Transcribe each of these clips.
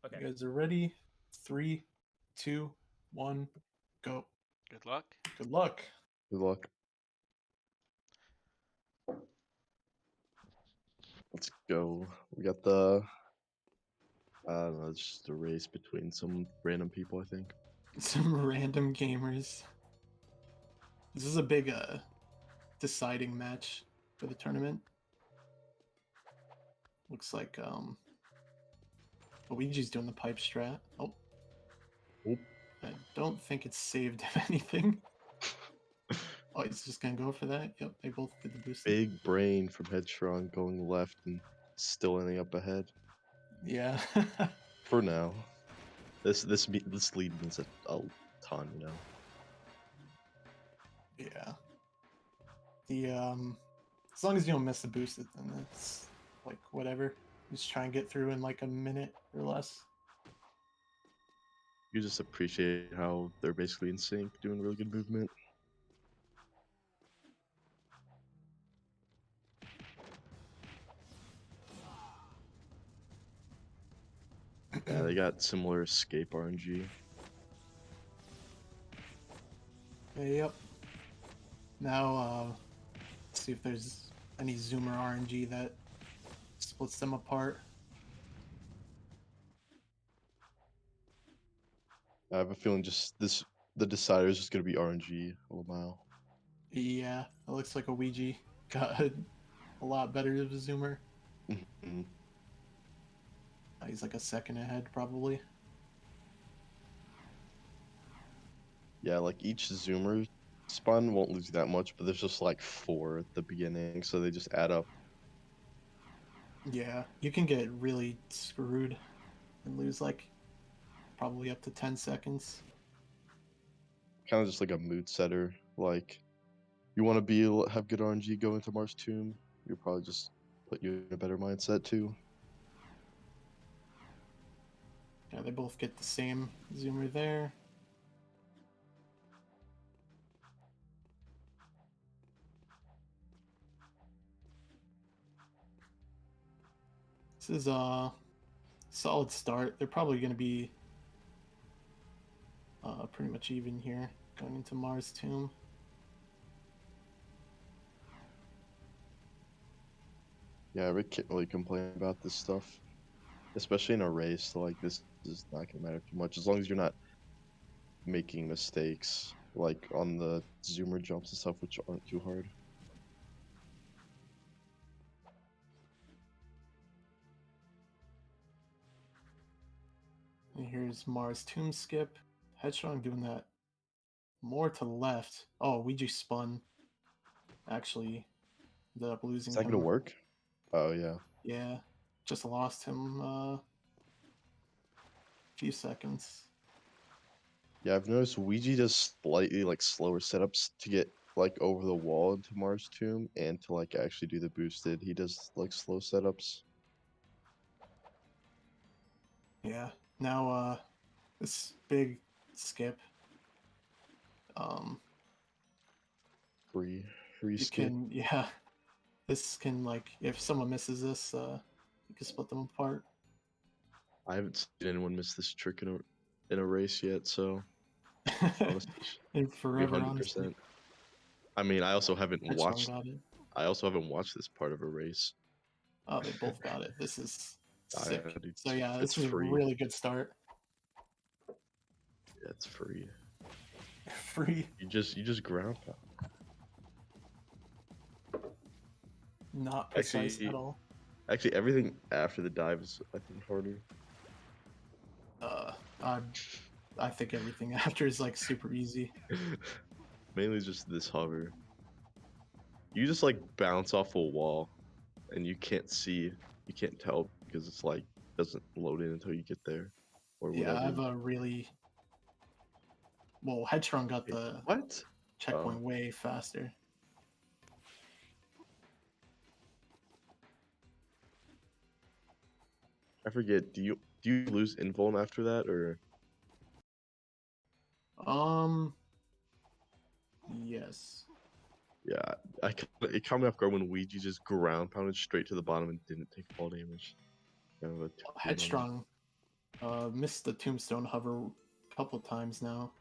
Okay. You guys are ready? 3, 2, 1, go. Good luck. Good luck. Good luck. Let's go. We got the, I don't know, it's just a race between some random people, I think. Some random gamers. This is a big deciding match for the tournament. Looks like Luigi's doing the pipe strat. Oh. Oop. I don't think it's saved anything. Oh, he's just gonna go for that. Yep, they both did the boost. Big brain from Headstrong going left and still ending up ahead. Yeah. For now. This lead means a ton, you know. Yeah. The as long as you don't miss the boost, then it's like whatever. Just try and get through in like a minute or less. You just appreciate how they're basically in sync, doing really good movement. Yeah, they got similar escape RNG. Yep. Now, let's see if there's any zoomer RNG that splits them apart. I have a feeling the decider is just gonna be RNG all a mile. Yeah, it looks like Ouija got a lot better of a zoomer. Mm-hmm. He's like a second ahead, probably. Yeah, like each zoomer spun won't lose you that much, but there's just like 4 at the beginning, so they just add up. Yeah, you can get really screwed and lose like probably up to 10 seconds. Kind of just like a mood setter. Like, you want to have good RNG go into Mars Tomb, you'll probably just put you in a better mindset too. Yeah, they both get the same zoomer there. This is a solid start. They're probably going to be pretty much even here going into Mars Tomb. Yeah, I can't really complain about this stuff, especially in a race. So like, this is not gonna matter too much as long as you're not making mistakes like on the zoomer jumps and stuff, which aren't too hard. And here's Mars Tomb skip. Headstrong doing that more to the left. Oh, Ouija spun. Actually, ended up losing Is that him. gonna work? Oh yeah. Yeah, just lost him a few seconds. Yeah, I've noticed Ouija does slightly like slower setups to get like over the wall into Mars Tomb and to like actually do the boosted. He does like slow setups. Yeah. Now this big skip. Free You skip. can yeah. This can like if someone misses this, you can split them apart. I haven't seen anyone miss this trick in a race yet, so honestly, And forever, 100%. honestly. I mean, I also haven't Headstrong got it. watched this part of a race. Oh, they both got it. This is sick. Dude, So yeah, it's this is a free. really good start. Yeah, it's free. Free. You just ground pound. Not precise Actually- at all. Actually, everything after the dive is, I think, harder. I think everything after is like super easy. Mainly just this hover. You just like bounce off a wall, and you can't tell because it's like doesn't load in until you get there, or Yeah, whatever. I have a really well. Headstrong got the What? checkpoint Oh. way faster. I forget. Do you lose invuln after that, or? Yes. Yeah, it caught me off guard when Ouija just ground pounded straight to the bottom and didn't take fall damage. Kind of a 2-1 on that. Headstrong Missed the tombstone hover a couple times now,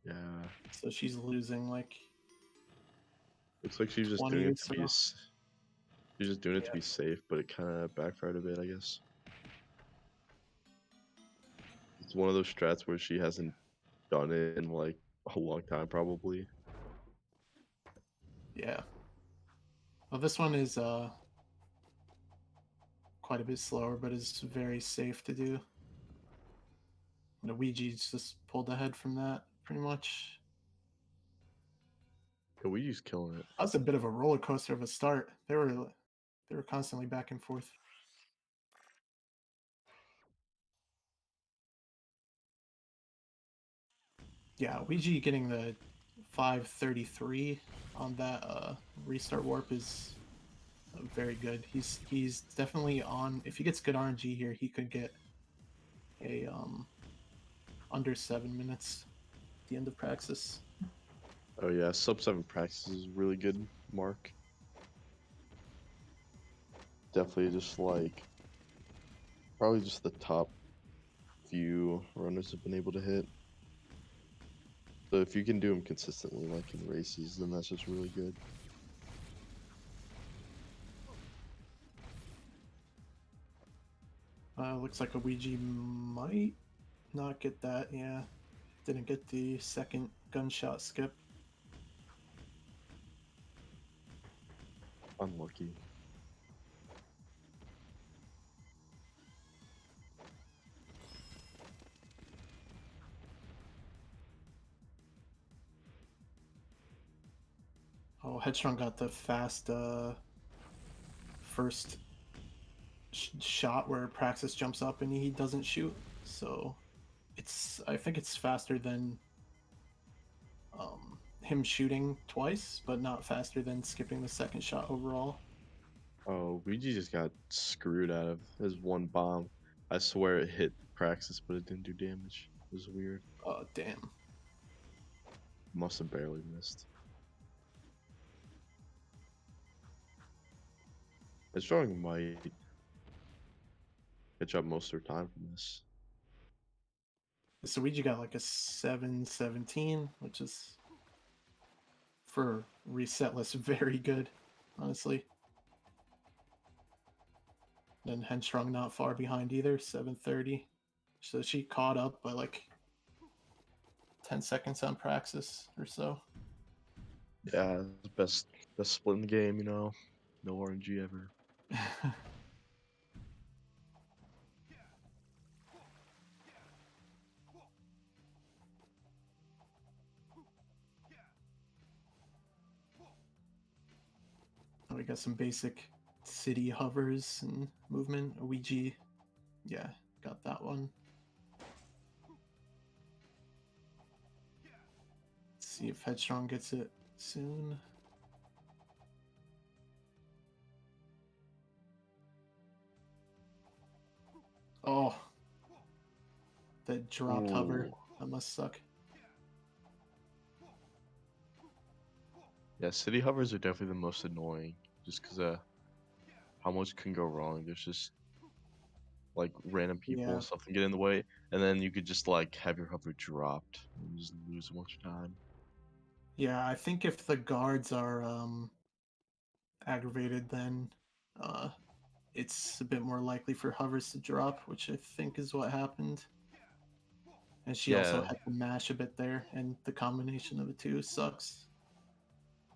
Yeah. so she's losing like Looks like she's just 20 doing or it to be so. she's just doing it to Yeah, be safe, but it kind of backfired a bit, I guess. It's one of those strats where she hasn't done it in like a long time, probably. yeah. Well, this one is quite a bit slower, but is very safe to do. And Ouiji's just pulled ahead from that pretty much. Ouiji's killing it. That was a bit of a roller coaster of a start. They were constantly back and forth. Yeah, Ouija getting the 533 on that restart warp is very good. He's definitely on. If he gets good RNG here, he could get a under 7 minutes at the end of Praxis. Oh yeah, sub 7 practice is really good mark. Definitely just like probably just the top few runners have been able to hit. So if you can do them consistently, like in races, then that's just really good. Looks like a Ouija might not get that. Yeah, didn't get the second gunshot skip. Unlucky. Oh, Headstrong got the fast first shot where Praxis jumps up and he doesn't shoot. So I think it's faster than him shooting twice, but not faster than skipping the second shot overall. Oh, Ouija just got screwed out of his one bomb. I swear it hit Praxis, but it didn't do damage. It was weird. Oh, damn. Must have barely missed. Headstrong might catch up most of their time from this. So Ouija got like a 717, which is for resetless very good, honestly. And Headstrong not far behind either, 730. So she caught up by like 10 seconds on Praxis or so. Yeah, best split in the game, you know. No RNG ever. We got some basic city hovers and movement. Ouija, yeah, got that one. Let's see if Headstrong gets it soon. Oh, that dropped hover. Ooh. That must suck. Yeah, city hovers are definitely the most annoying, just because how much can go wrong. There's just like random people Yeah, and stuff can get in the way, and then you could just like have your hover dropped and just lose a bunch of time. yeah. I think if the guards are aggravated, then uh, it's a bit more likely for hovers to drop, which I think is what happened. And she also Yeah, had to mash a bit there, and the combination of the two sucks.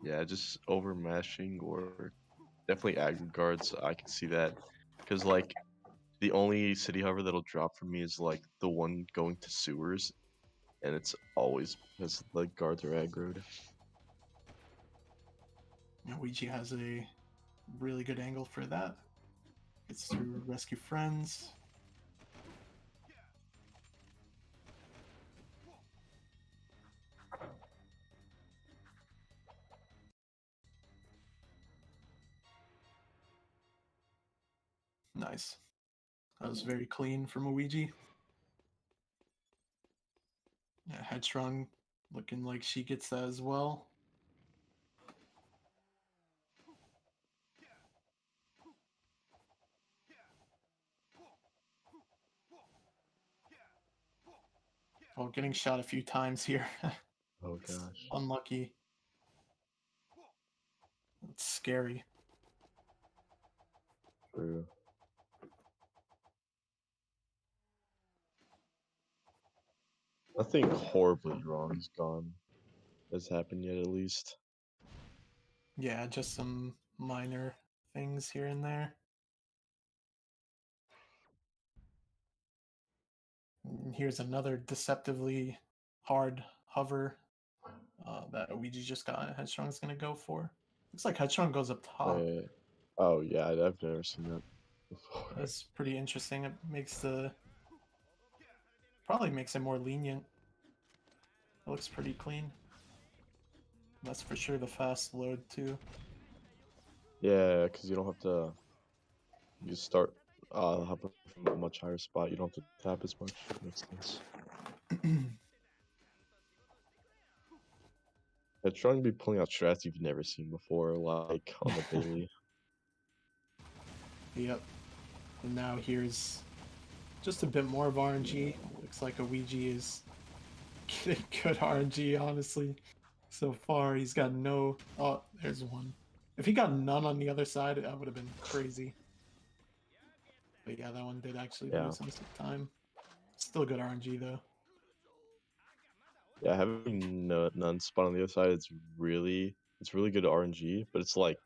yeah, just over mashing or definitely aggro guards. I can see that because like the only city hover that'll drop for me is like the one going to sewers, and it's always because the guards are aggroed. Ouija has a really good angle for that. Gets through rescue friends. Nice. That was very clean from Ouija. Yeah, Headstrong looking like she gets that as well. Well, getting shot a few times here. Oh It's gosh. unlucky. It's scary. True. Nothing horribly wrong has happened yet, at least. Yeah, just some minor things here and there. And here's another deceptively hard hover that Ouija just got. Headstrong's gonna go for. Looks like Headstrong goes up top. Wait. Oh yeah, I've never seen that before. That's pretty interesting. It makes the probably makes it more lenient. It looks pretty clean. That's for sure the fast load too. Yeah, because you don't have to. You just start hopping from a much higher spot. You don't have to tap as much. Makes sense. I'm trying to be pulling out strats you've never seen before, like on the Bailey. Yep. And now here's just a bit more of RNG. Looks like Ouija is getting good RNG, honestly. So far, he's got no. Oh, there's one. If he got none on the other side, that would have been crazy. But yeah, that one did actually Yeah, lose him some time. Still good RNG though. yeah. Having none spawn on the other side, it's really good RNG, but it's like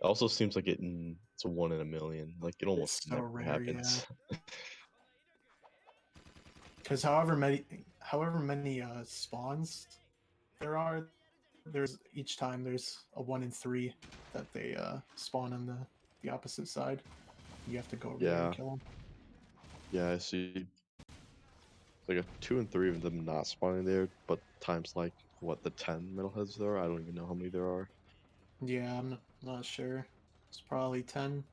it also seems like it's a 1 in a million. Like it almost It's so never rare, yeah. happens. Because however many spawns there are, there's each time there's a 1 in 3 that they spawn on the opposite side. You have to go over there and Yeah, kill them. yeah. I see. Like a 2 and 3 of them not spawning there, but times like what the 10 metalheads there are. I don't even know how many there are. Yeah, I'm not sure. It's probably 10.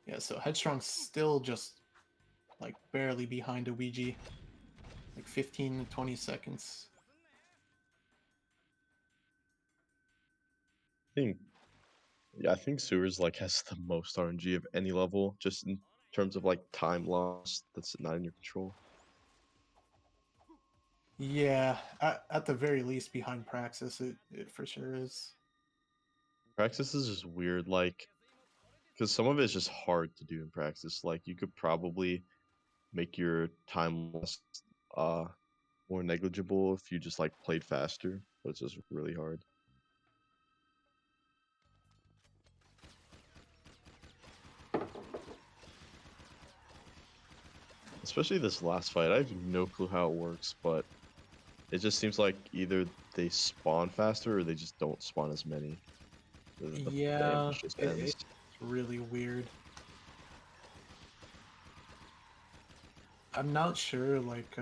Yeah, so Headstrong's still just like barely behind a Ouija, like 15 to 20 seconds. I think Yeah, I think sewers like has the most RNG of any level, just in terms of like time lost that's not in your control. Yeah, at the very least behind Praxis, it for sure is. Praxis is just weird, like because some of it's just hard to do in practice. Like you could probably make your time lost uh more negligible if you just like played faster, but it's just really hard. Especially this last fight, I have no clue how it works, but it just seems like either they spawn faster or they just don't spawn as many. The Yeah, ambush just ends. it's really weird. I'm not sure like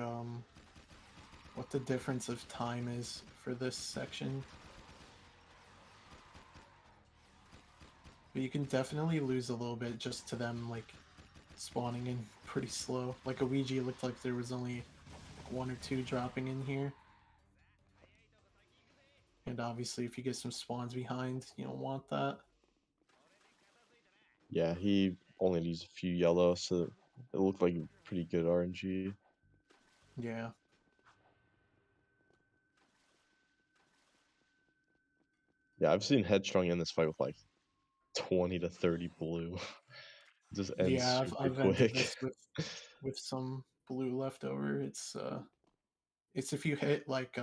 what the difference of time is for this section, but you can definitely lose a little bit just to them like spawning in pretty slow. Like a Ouija looked like there was only like 1 or 2 dropping in here. And obviously if you get some spawns behind, you don't want that. Yeah, he only needs a few yellow, so it looked like pretty good RNG. Yeah. Yeah, I've seen Headstrong in this fight with like 20 to 30 blue. It just ends Yeah, super I've ended quick. this with some blue left over. It's if you hit like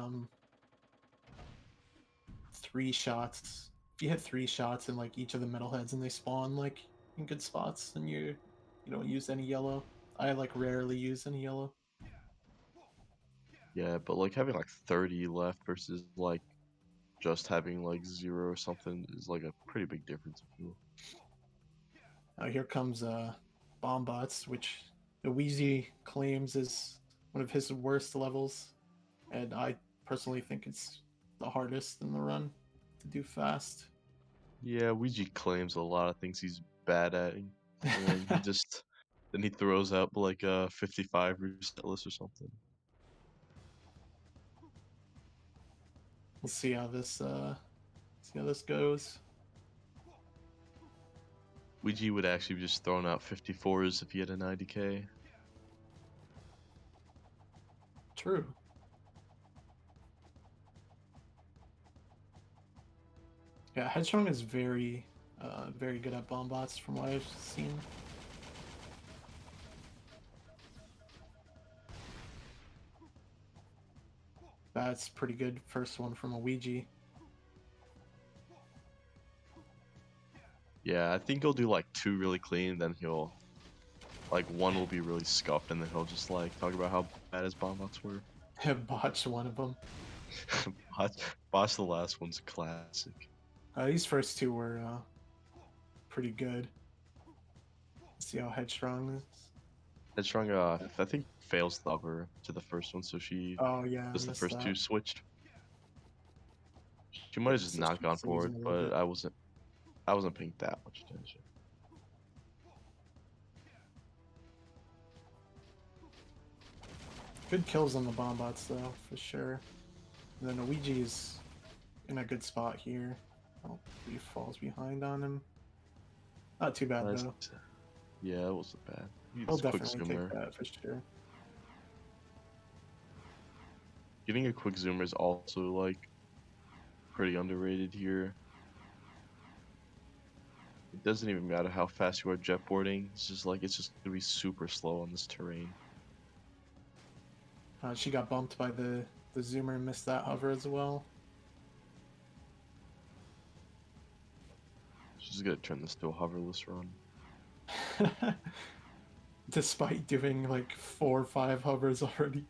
3 shots. If you hit 3 shots in like each of the metalheads and they spawn like in good spots, then you don't use any yellow. I like rarely use any yellow. Yeah, but like having like 30 left versus like just having like zero or something is like a pretty big difference. I feel. Here comes Bombbots, which the Wheezy claims is one of his worst levels, and I personally think it's the hardest in the run to do fast. Yeah, Ouija claims a lot of things he's bad at, and then he throws up like a 55 resetless or something. We'll see how this goes. Ouija would actually be just throwing out 54s if he had a 90k. True. Yeah, Headstrong is very good at bomb bots from what I've seen. That's pretty good. First one from OuijiShi. Yeah, I think he'll do like 2 really clean, then he'll like 1 will be really scuffed, and then he'll just like talk about how bad his bomb bots were. Botched one of them. Boss the last one's a classic. These first two were pretty good. Let's see how Headstrong is. Headstrong, I think fails the hover to the first one, so she Oh yeah, I does the missed first 2 that. switched. She might have just So not gone she's for it, losing a little but bit. I wasn't paying that much attention. Good kills on the bomb bots though, for sure. And then Luigi is in a good spot here. Oh, he falls behind on him. Not too bad Nice. though. Yeah, it wasn't bad. He'll It's a quick definitely take zoomer. that for sure. Getting a quick zoomer is also like pretty underrated here. It doesn't even matter how fast you are jetboarding. It's just gonna be super slow on this terrain. She got bumped by the zoomer and missed that hover as well. She's gonna turn this to a hoverless run. Despite doing like 4 or 5 hovers already.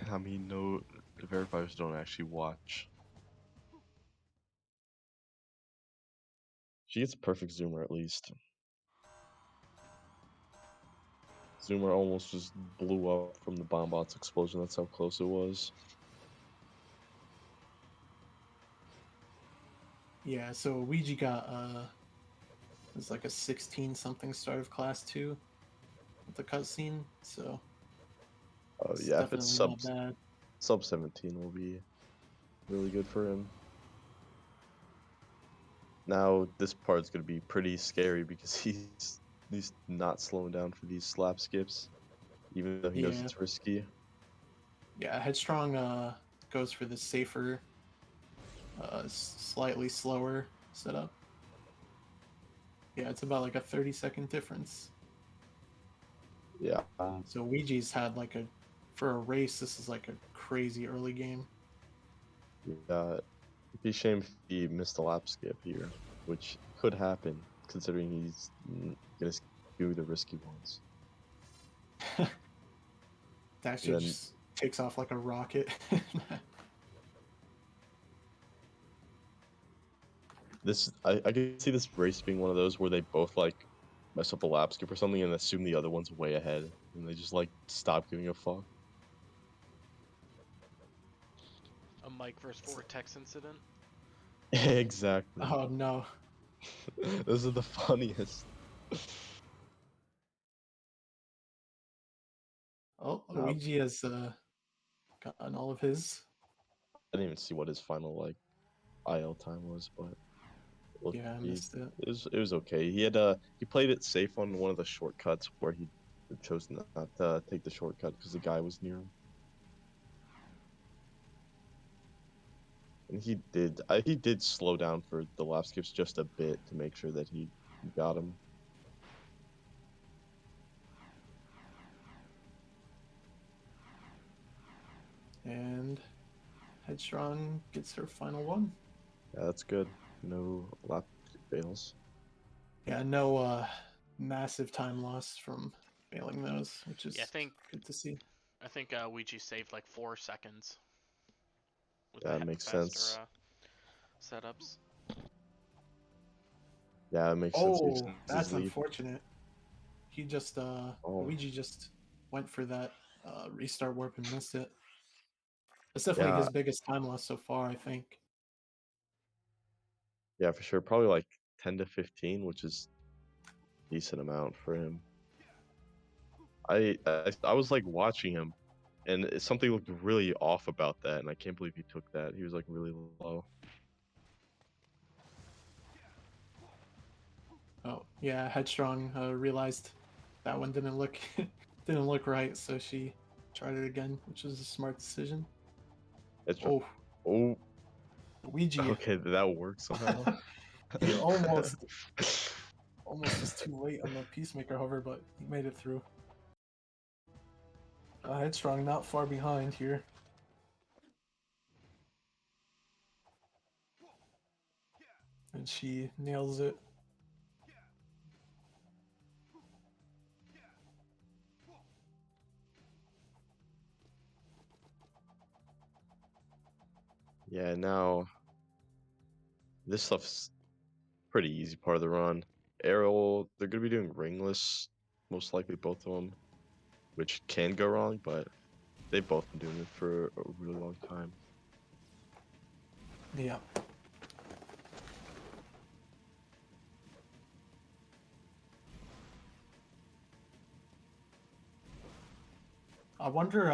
I mean, no, the verifiers don't actually watch. She gets a perfect zoomer at least. Zoomer almost just blew up from the bomb bot's explosion. That's how close it was. Yeah, so Ouija got it was like a 16 something start of class 2 with the cutscene, so it's Yeah, if it's definitely not bad. sub 17 will be really good for him. Now this part's gonna be pretty scary because he's not slowing down for these slap skips, even though he knows Yeah. it's risky. Yeah, Headstrong goes for the safer, slightly slower setup. Yeah, it's about like a 30-second difference. Yeah, So Ouija's had like for a race, this is like a crazy early game. yeah. It'd be a shame if he missed a lap skip here, which could happen considering he's gonna do the risky ones. That And shit then just takes off like a rocket. I can see this race being one of those where they both like mess up a lap skip or something and assume the other one's way ahead, and they just like stop giving a fuck. A Mike versus Vortex incident. Exactly. Oh no. Those are the funniest. Oh, Nah, Luigi has gotten all of his. I didn't even see what his final like IL time was, but look, Yeah, I he missed it. it was okay. He played it safe on one of the shortcuts where he chose not to take the shortcut because the guy was near him. And he did slow down for the lap skips just a bit to make sure that he got him. And Headstrong gets her final one. Yeah, that's good. No lap fails. Yeah, no massive time loss from failing those, which Yeah, is good to see. I think Ouija saved like 4 seconds with Yeah, the it makes faster sense. setups. Yeah, it makes sense. He Oh, extends his that's lead. unfortunate. He just Oh, Luigi just went for that restart warp and missed it. That's definitely yeah, his biggest time loss so far, I think. yeah, for sure. Probably like 10 to 15, which is decent amount for him. I was like watching him and something looked really off about that, and I can't believe he took that. He was like really low. Oh yeah, Headstrong realized that one didn't look didn't look right, so she tried it again, which was a smart decision. It's Oh, oh Ouija, okay, that worked somehow. he almost was too late on the Peacemaker hover, but he made it through. Headstrong not far behind here. And she nails it. Yeah, now this stuff's pretty easy part of the run. Arrow, they're gonna be doing ringless, most likely both of them, which can go wrong, but they've both been doing it for a really long time. Yeah. I wonder,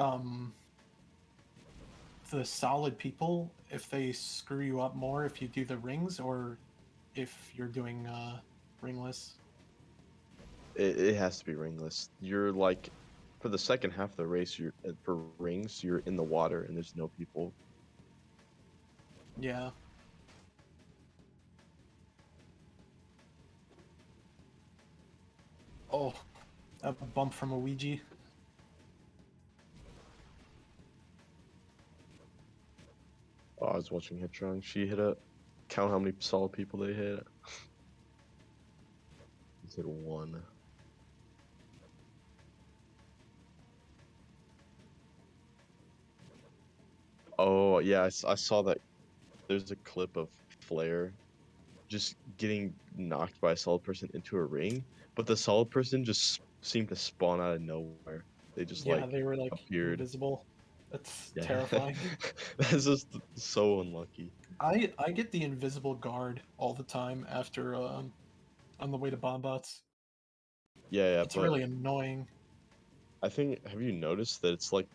the solid people, if they screw you up more if you do the rings or if you're doing ringless. It has to be ringless. You're like, for the second half of the race, you're for rings, you're in the water and there's no people. Yeah. Oh, a bump from a Ouija. Oh, I was watching Headstrong. She hit a count how many solid people they hit. He hit one. Oh yeah, I saw that. There's a clip of Flair just getting knocked by a solid person into a ring, but the solid person just seemed to spawn out of nowhere. They just Yeah, like they were like appeared. invisible. That's Yeah, terrifying. that's just so unlucky. I get the invisible guard all the time after on the way to bomb bots. Yeah, It's but really annoying. I think have you noticed that it's like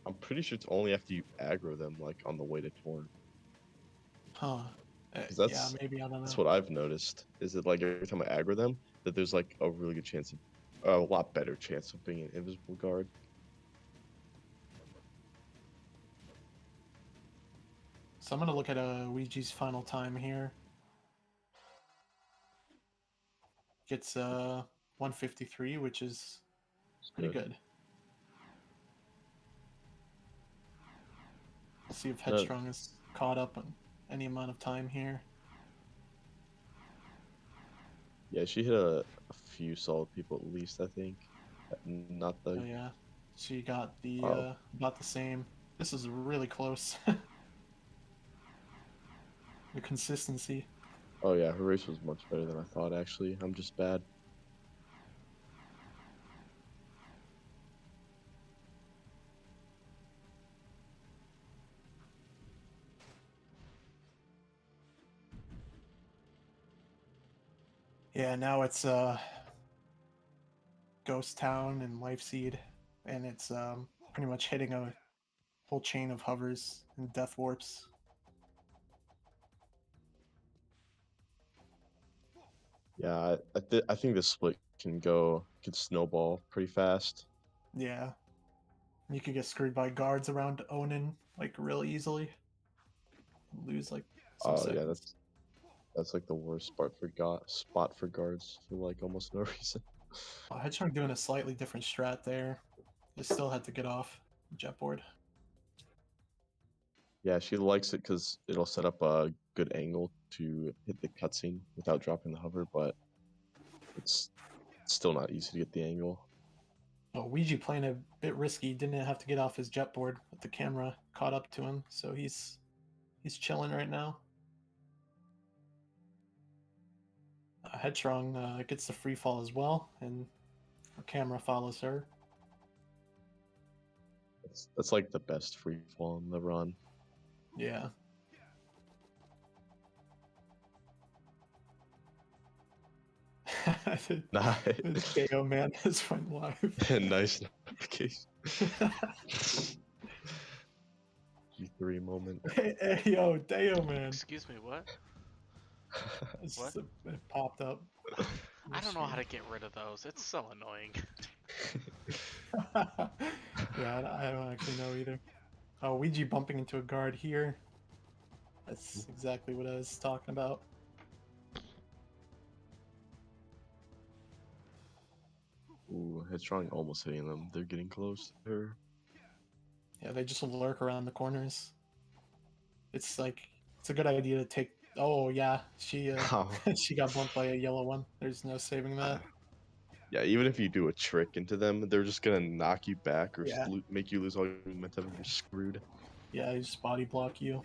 I'm pretty sure it's only after you aggro them like on the way to torn. Huh. Because Yeah, maybe, I don't that's know. what I've noticed. Is that like every time I aggro them, that there's like a really good chance of a lot better chance of being an invisible guard. So I'm gonna look at Ouiji's final time here. Gets 153, which is It's pretty good. good. We'll see if No, Headstrong is caught up on any amount of time here. yeah, she hit a few solid people at least, I think. Not Oh the yeah, she got the oh about the same. This is really close. The consistency. oh yeah, her race was much better than I thought actually. I'm just bad. Yeah, now it's Ghost Town and Life Seed, and it's pretty much hitting a whole chain of hovers and death warps. Yeah, I think this split can snowball pretty fast. Yeah, you could get screwed by guards around Onin like real easily. Lose like some Oh yeah, seconds. that's like the worst spot for guards for like almost no reason. Headstrong doing a slightly different strat there. They still had to get off jetboard. Yeah, she likes it because it'll set up a good angle to hit the cutscene without dropping the hover, but it's still not easy to get the angle. Oh, Ouija playing a bit risky. Didn't have to get off his jetboard, but the camera caught up to him, so he's chilling right now. Headstrong gets the free fall as well, and the camera follows her. That's like the best free fall in the run. Yeah. Nice, This KO man has went live. nice. notification. G3 moment. Hey, yo, Deo, man. Excuse me, what? It's What? just it popped up. I don't know how to get rid of those. It's so annoying. Yeah, I don't actually know either. Oh, Ouija bumping into a guard here. That's exactly what I was talking about. Ooh, Headstrong almost hitting them. They're getting close to her. Yeah, they just lurk around the corners. It's like it's a good idea to take. Oh yeah, she Oh. she got bumped by a yellow one. There's no saving that. Yeah, even if you do a trick into them, they're just gonna knock you back or Yeah, make you lose all your momentum and you're screwed. yeah, they just body block you.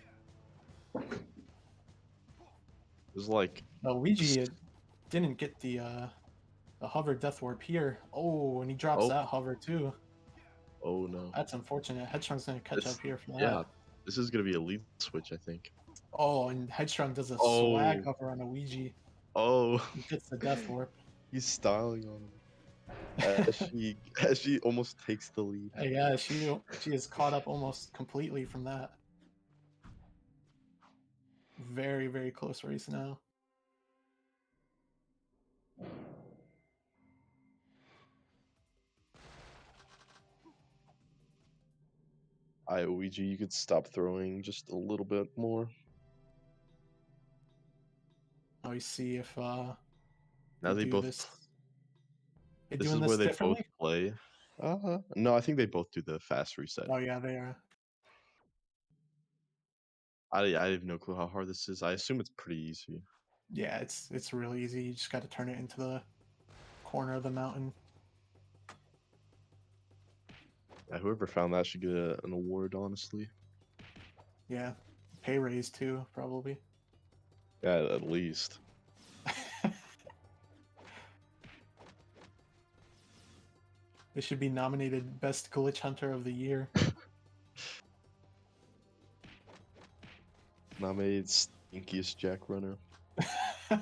There's like, No, Ouija didn't get the hover death warp here. Oh, and he drops oh, that hover too. oh no. That's unfortunate. Headstrong's gonna catch This, up here for yeah, that. this is gonna be a lead switch, I think. Oh, and Headstrong does a swag Oh, hover on a Ouija. oh, He gets the death warp. he's styling on him as she almost takes the lead. Yeah, she is caught up almost completely from that. Very, very close race now. Ouija, you could stop throwing just a little bit more. Now we see if Now they do both. this. They This doing is where this they both differently? play. No, I think they both do the fast reset. Oh yeah, they are. I have no clue how hard this is. I assume it's pretty easy. Yeah, it's really easy. You just got to turn it into the corner of the mountain. Yeah, whoever found that should get an award, honestly. Yeah, pay raise too, probably. Yeah, at least. They should be nominated Best Glitch Hunter of the Year. Nominated stinkiest Jack Runner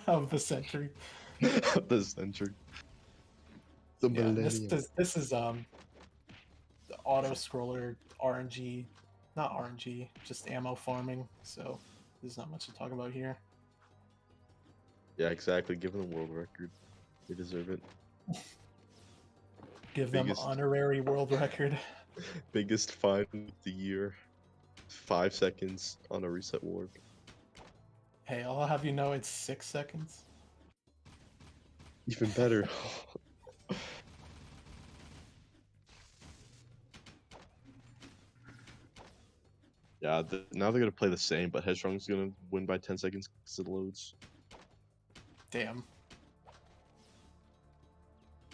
of the century. of the century. The Yeah, millennium. this is the auto scroller RNG, not RNG, just ammo farming. So there's not much to talk about here. Yeah, exactly. Give them a world record. They deserve it. Give Biggest- them honorary world record. Biggest fine of the year. 5 seconds on a reset warp. Hey, I'll have you know it's 6 seconds. Even better. Yeah, now they're gonna play the same, but Headstrong's gonna win by 10 seconds because it loads. Damn.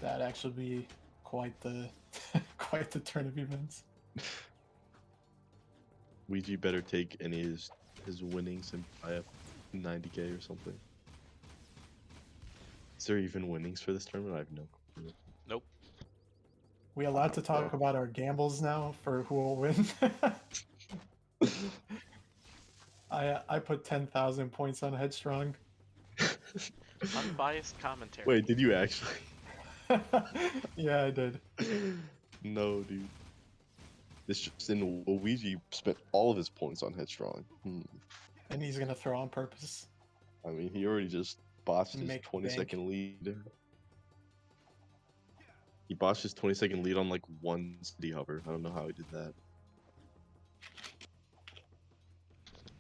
That'd actually be quite the quite the turn of events. Ouija better take any of his winnings and buy up 90k or something. Is there even winnings for this tournament? I have no clue. Nope. We allowed to talk about our gambles now for who will win. I put 10,000 points on Headstrong. Unbiased commentary. Wait, did you actually? Yeah, I did. No, dude. This just in Ouija spent all of his points on Headstrong. And he's gonna throw on purpose. I mean, he already just botched his Make 20-second lead. He botched his 20-second lead on like one city hover. I don't know how he did that.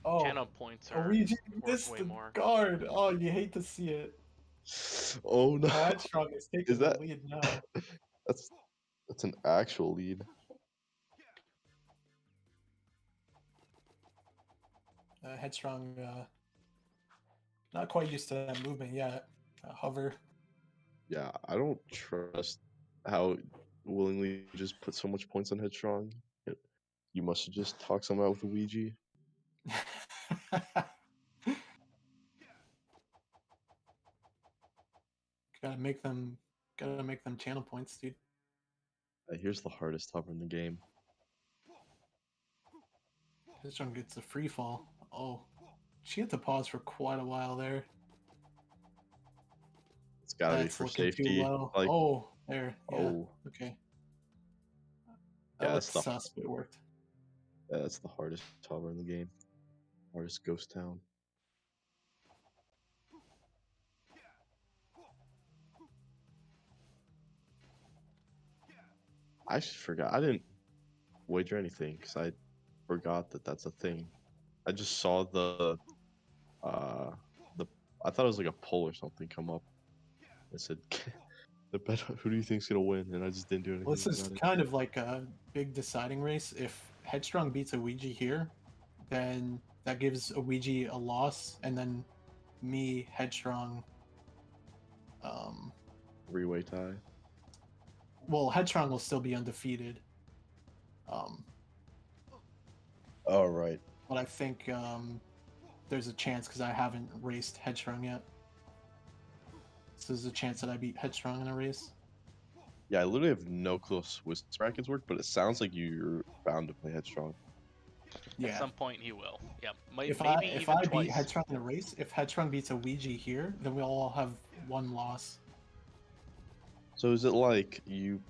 Oh, Cannon points are Ouija worth missed way the more. guard. Oh, you hate to see it. Oh no! Headstrong is taking Is that the lead now. that's an actual lead. Headstrong, not quite used to that movement yet. Hover. Yeah, I don't trust how willingly you just put so much points on Headstrong. You must have just talked some out with Ouija. Gotta make them channel points, dude. Here's the hardest hover in the game. Headstrong gets a free fall. Oh, she had to pause for quite a while there. It's gotta That's be for looking too safety. low. Like, Oh, there. Yeah. oh, Okay. That Yeah, looked sus, but it worked. that's the hardest tower in the game. Hardest ghost town. I actually forgot. I didn't wager anything because I forgot that that's a thing. I just saw uh the I thought it was like a poll or something come up. It said the bet who do you think's gonna win, and I just didn't do Well, this anything is about it. kind of like a big deciding race. If Headstrong beats Ouija here, then that gives Ouija a loss, and then me, Headstrong, um, Three-way tie. well, Headstrong will still be undefeated. Um, Oh right. but I think there's a chance because I haven't raced Headstrong yet. So there's a chance that I beat Headstrong in a race. Yeah, I literally have no clue how Swiss brackets work, but it sounds like you're bound to play Headstrong. At Yeah. some point he will. Yeah, If maybe if even I beat twice. Headstrong in a race, if Headstrong beats a Ouija here, then we'll all have one loss. So is it like you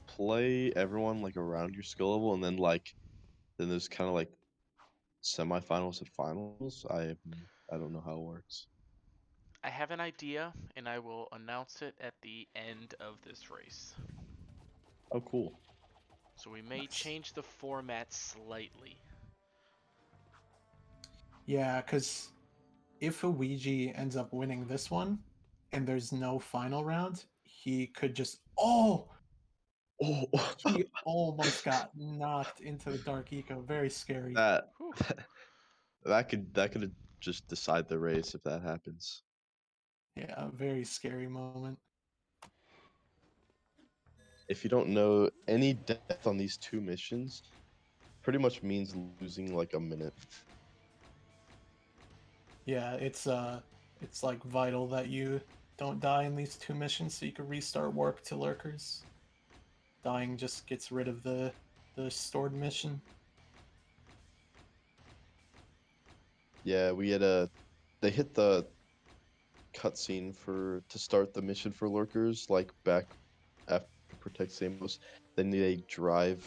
play everyone like around your skill level, and then then there's kind of like semifinals and finals? I don't know how it works. I have an idea, and I will announce it at the end of this race. Oh, cool. So we may Nice. change the format slightly. Yeah, because if a Ouija ends up winning this one and there's no final round, he could just Oh, he almost got knocked into the dark eco. Very scary. that Whew. that could just decide the race if that happens. Yeah, a very scary moment. If you don't know, any death on these two missions pretty much means losing like a minute. Yeah, it's like vital that you don't die in these two missions so you can restart warp to lurkers. Dying just gets rid of the stored mission. Yeah, they hit the cutscene to start the mission for lurkers like back after Protect Samos. Then they drive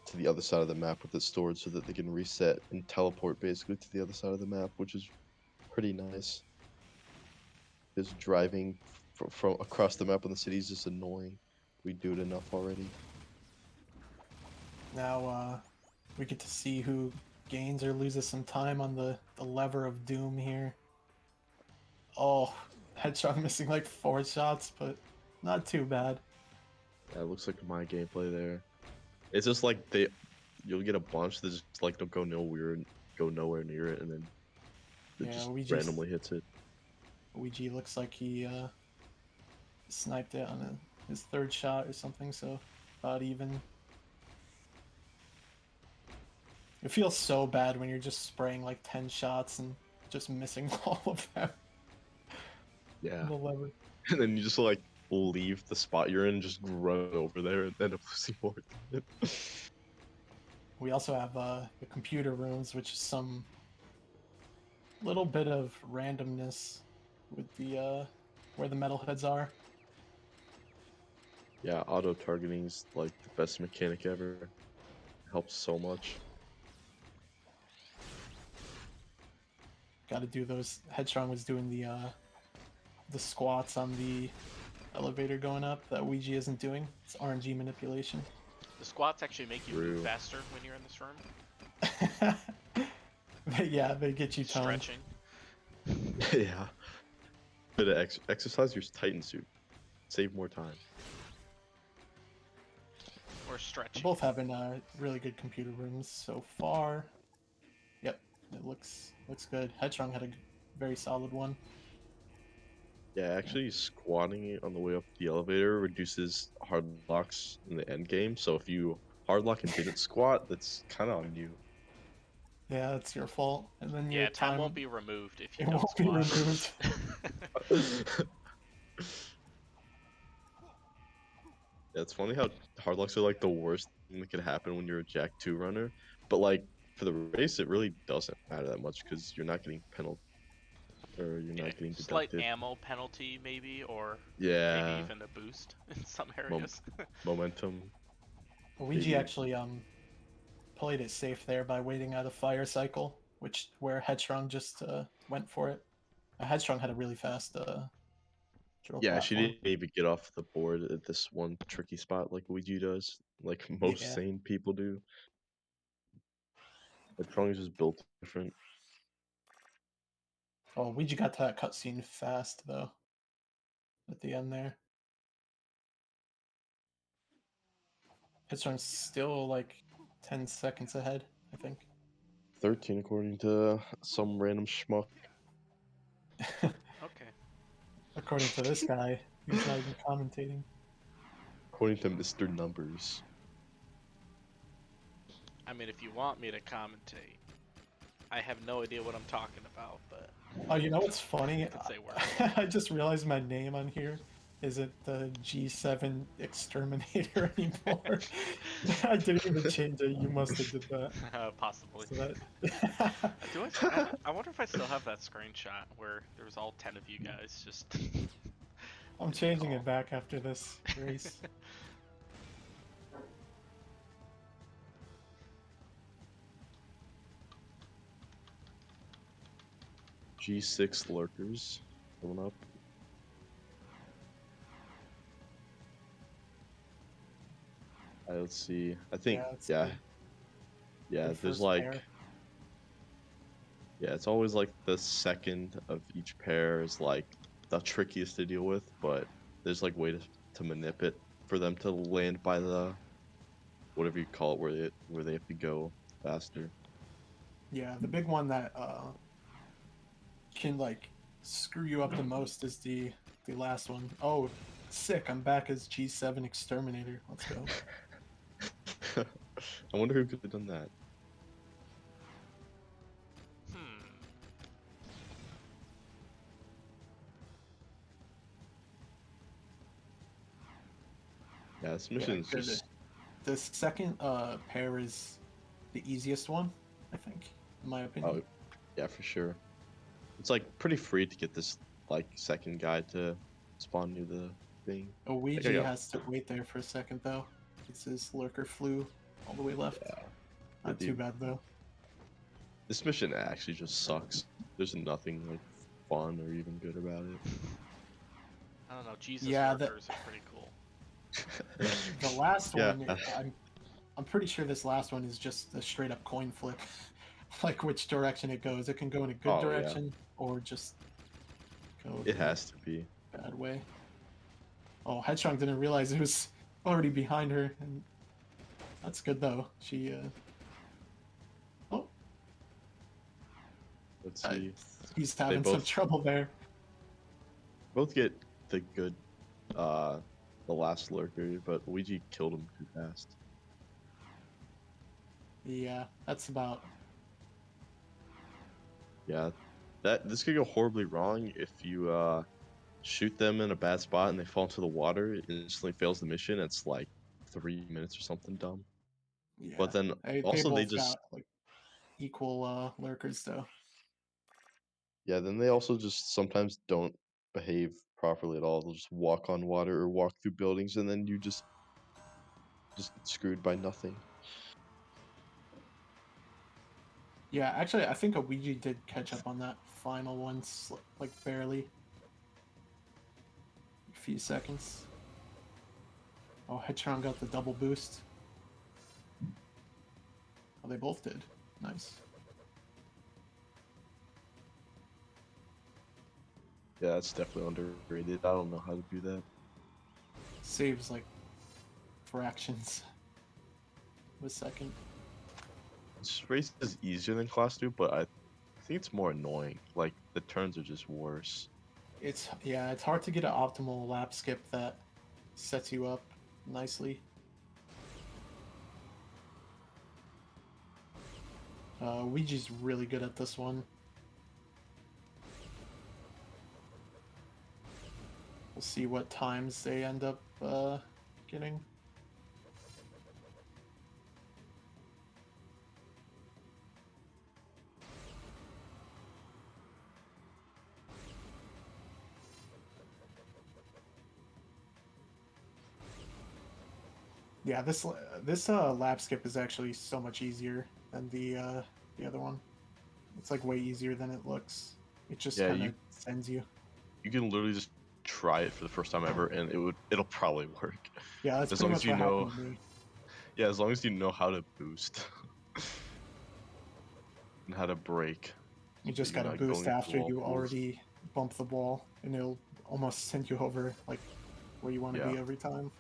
to the other side of the map with it stored so that they can reset and teleport basically to the other side of the map, which is pretty nice. Just driving from across the map in the city is just annoying. We do it enough already. Now we get to see who gains or loses some time on the lever of doom here. Oh, Headstrong missing like 4 shots, but not too bad. Yeah, it looks like my gameplay there. It's just like you'll get a bunch that just like don't go nowhere near it, and then it Yeah, just Ouija randomly hits it. Ouija looks like he sniped it on his third shot or something, so about even. It feels so bad when you're just spraying like 10 shots and just missing all of them. Yeah, The lever. and then you just like leave the spot you're in, just run over there, and end up losing more. We also have the computer rooms, which is some little bit of randomness with the where the metalheads are. Yeah, auto targeting is like the best mechanic ever. Helps so much. Got to do those. Headstrong was doing the squats on the elevator going up that Ouija isn't doing. It's RNG manipulation. The squats actually make you True. move faster when you're in this room. Yeah, they get you toned. Stretching. Yeah. Bit of exercise your Titan suit. Save more time. Or They're stretching. both having really good computer rooms so far. Yep, it looks good. Headstrong had a very solid one. Yeah, actually squatting on the way up the elevator reduces hard locks in the end game. So if you hard lock and didn't squat, that's kind of on you. Yeah, it's your fault. And then your Yeah, time won't be removed if you it don't won't be squat. removed. Yeah, it's funny how hard locks are like the worst thing that could happen when you're a Jack 2 runner. But like for the race, it really doesn't matter that much because you're not getting penalty or you're Yeah, not getting slight deducted. ammo penalty maybe, or maybe Yeah, even a boost in some mom areas. momentum. Ouija actually played it safe there by waiting out a fire cycle, which where Headstrong just went for it. Headstrong had a really fast drill Yeah, she platform. didn't even get off the board at this one tricky spot like Ouija does, like most Yeah. sane people do. The trunk is just built different. Oh, Ouija got to that cutscene fast though. At the end there, Headstrong's still like 10 seconds ahead, I think. 13 according to some random schmuck. Okay. According to this guy, who's not even commentating. According to Mr. Numbers. I mean, if you want me to commentate, I have no idea what I'm talking about, but Oh, you know what's funny? I can say where. I just realized my name on here isn't the G7 Exterminator anymore. I didn't even change it. You must have did that. Possibly. So that... I wonder if I still have that screenshot where there was all 10 of you guys just. I'm changing it back after this race. G6 lurkers coming up. Let's see. I think that's yeah, good. yeah. Good There's first like pair. yeah, it's always like the second of each pair is like the trickiest to deal with, but there's like way to manip it for them to land by the whatever you call it where they have to go faster. Yeah, the big one that can like screw you up the most is the last one. Oh, sick! I'm back as G7 Exterminator. Let's go. I wonder who could have done that. Hmm. Yeah, this Yeah, mission is good. just The second pair is the easiest one, I think, in my opinion. oh yeah for sure. It's like pretty free to get this like second guy to spawn near the thing. Like I Ouija got has to wait there for a second though. It's his lurker flew all the way left. yeah, Not too dude. bad though. This mission actually just sucks. There's nothing like fun or even good about it. I don't know. Jesus Yeah, lurkers are pretty cool. the last Yeah. one, I'm pretty sure this last one is just a straight up coin flip. Like which direction it goes. It can go in a good Oh yeah. direction or just go It the has to be. bad way. Oh, Headstrong didn't realize it was already behind her, and that's good though. She oh, Let's see. he's They having some both trouble there. both get the good the last lurker, but Luigi killed him too fast. Yeah, that's about. Yeah. This could go horribly wrong if you shoot them in a bad spot and they fall into the water, it instantly fails the mission. It's like 3 minutes or something dumb. Yeah, But then they also they both just got like equal lurkers though. yeah, then they also just sometimes don't behave properly at all. They'll just walk on water or walk through buildings and then you just get screwed by nothing. Yeah, actually, I think a Ouija did catch up on that final one, like barely. A few seconds. Oh, Headstrong got the double boost. Oh, they both did. Nice. Yeah, that's definitely underrated. I don't know how to do that. Saves like fractions of a second. This race is easier than Class 2, but I think it's more annoying. Like the turns are just worse. It's hard to get an optimal lap skip that sets you up nicely. Ouija's really good at this one. We'll see what times they end up getting. Yeah, this lap skip is actually so much easier than the other one. It's like way easier than it looks. It just Yeah, kind of sends you. you can literally just try it for the first time ever, and it'll probably work. Yeah, that's As pretty long as much you what know, happened to me. yeah, as long as you know how to boost and how to brake, You so that just you're got to not boost going into after wall you pulls. already bump the ball, and it'll almost send you over like where you want to Yeah, be every time.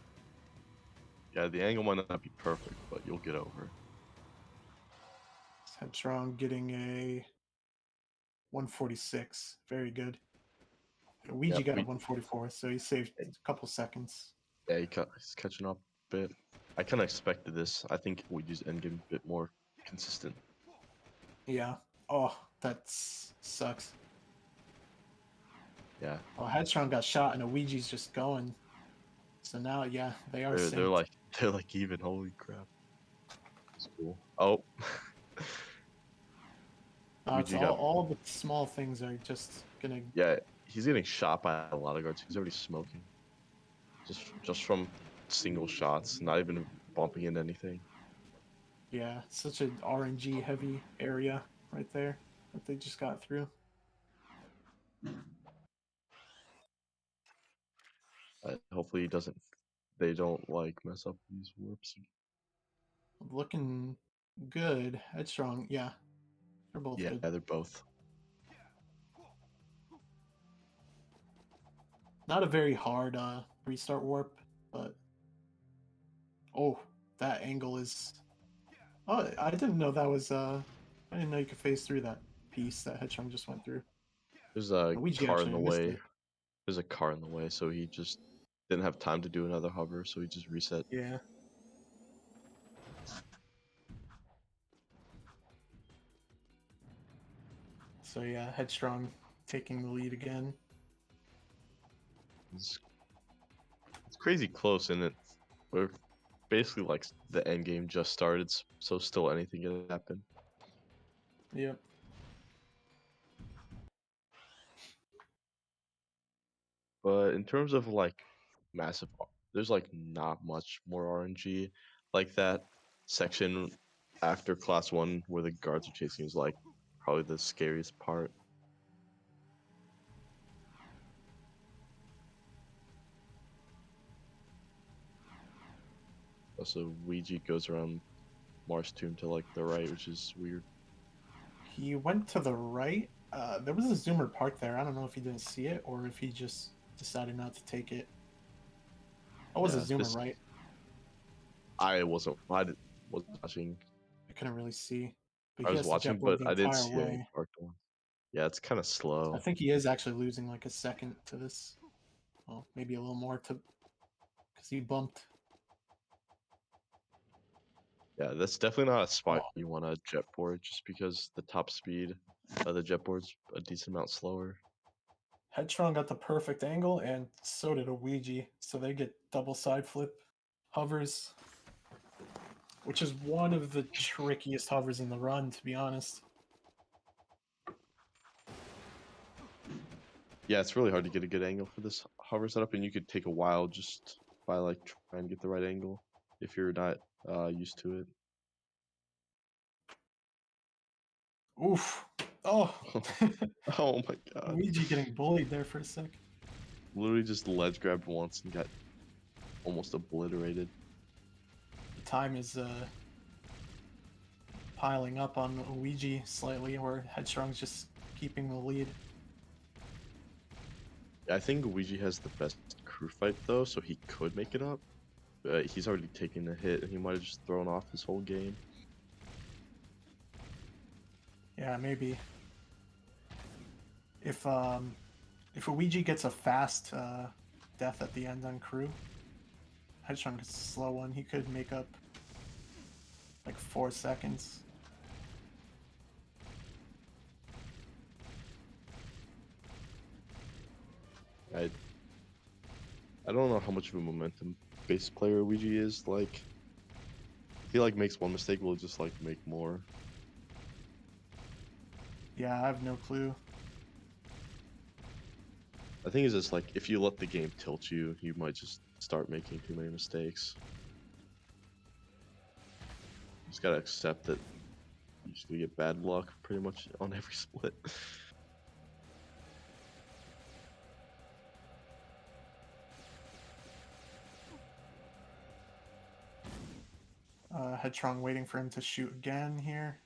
yeah, the angle might not be perfect, but you'll get over. Headstrong getting a 146. Very good. Ouija Yep, got a 144, so he saved a couple seconds. yeah, he's catching up a bit. I kind of expected this. I think we use endgame a bit more consistent. Yeah. Oh, that sucks. Yeah, Oh, Headstrong got shot, and Ouija's just going. So now, yeah, they are they're synced. like they're like even. Holy crap, it's cool. Oh, It's Ouija got all the small things are just gonna. yeah. He's getting shot by a lot of guards. He's already smoking just from single shots, not even bumping into anything. Yeah, such an RNG heavy area right there that they just got through. Hopefully he doesn't. They don't like mess up these warps. Looking good. Headstrong, yeah, they're both Yeah, good. they're both. Not a very hard restart warp, but oh, that angle is. Oh, I didn't know that was. I didn't know you could phase through that piece that Headstrong just went through. There's a Luigi car in actually the missed way. it. There's a car in the way, so he just didn't have time to do another hover, so he just reset. Yeah. So yeah, Headstrong taking the lead again. It's, it's crazy close, and we're basically like the end game just started, so still anything can happen. Yep. But in terms of like massive, there's like not much more RNG. Like that section after class one where the guards are chasing is like probably the scariest part. Also, Ouija goes around Mars Tomb to like the right, which is weird. He went to the right. There was a zoomer parked there. I don't know if he didn't see it or if he just decided not to take it. That was a Yeah, zoomer, this right? wasn't watching. I couldn't really see, but I he was has to watching, jetboard but the I didn't entire see any way. parked ones. Yeah, it's kind of I slow. think he is actually losing like a second to this. Well, maybe a little more to because he bumped. Yeah, that's definitely not a spot Oh, you want to jet board just because the top speed of the jet board's a decent amount slower. Headstrong got the perfect angle, and so did Ouija. So they get double side flip hovers, which is one of the trickiest hovers in the run, to be honest. Yeah, it's really hard to get a good angle for this hover setup, and you could take a while just by like trying to get the right angle if you're not used to it. Oof. Oh. Oh my god. Ouija getting bullied there for a sec. Literally just ledge grabbed once and got almost obliterated. The time is piling up on Ouija slightly, where Headstrong's just keeping the lead. I think Ouija has the best crew fight though, so he could make it up. But he's already taken a hit and he might have just thrown off his whole game. Yeah, maybe. If Ouija gets a fast death at the end on crew, Headstrong gets a slow one, he could make up like 4 seconds. I I don't know how much of a momentum based player Ouija is. Like, if he like makes one mistake, we'll just like make more. Yeah, I have no clue. I think it's just like if you let the game tilt you, you might just start making too many mistakes. Just gotta accept that you just gonna get bad luck pretty much on every split. Headstrong waiting for him to shoot again here.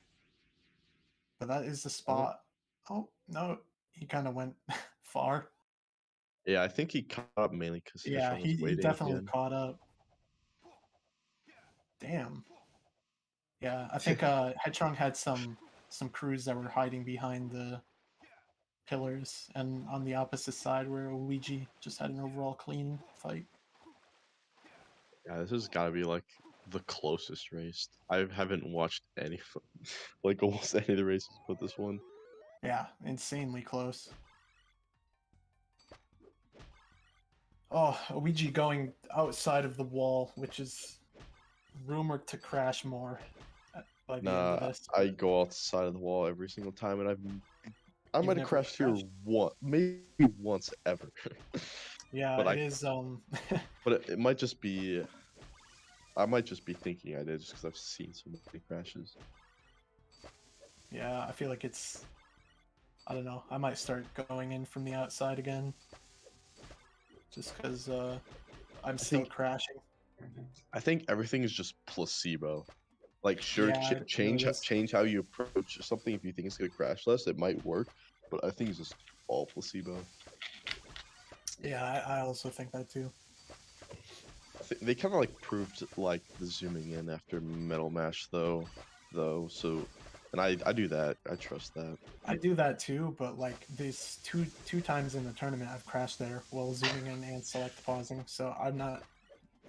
But that is the Oh. spot. Oh, no. He kind of went far. Yeah, I think he caught up mainly because Yeah, Headstrong was he waiting at the definitely end. caught up. Damn. Yeah, I think Headstrong had some crews that were hiding behind the pillars, and on the opposite side where Ouija just had an overall clean fight. Yeah, this has got to be like the closest race. I haven't watched any, like almost any of the races but this one. Yeah, insanely close. Oh, Ouija going outside of the wall, which is rumored to crash more by the end of Nah, this. I go outside of the wall every single time, and I You've might have never crashed here crashed? once, maybe once ever. Yeah, But it is. but it might just be. I might just be thinking I did just because I've seen so many crashes. Yeah, I feel like it's. I don't know. I might start going in from the outside again, just because I'm still think- crashing. I think everything is just placebo. Like, sure, Yeah, it really is. change how you approach something if you think it's gonna crash less. It might work, but I think it's just all placebo. Yeah, I also think that too. They kind of like proved like the zooming in after Metal Mash though. So, and I do that. I trust that. I do that too, but like these two times in the tournament, I've crashed there while zooming in and select pausing, so I'm not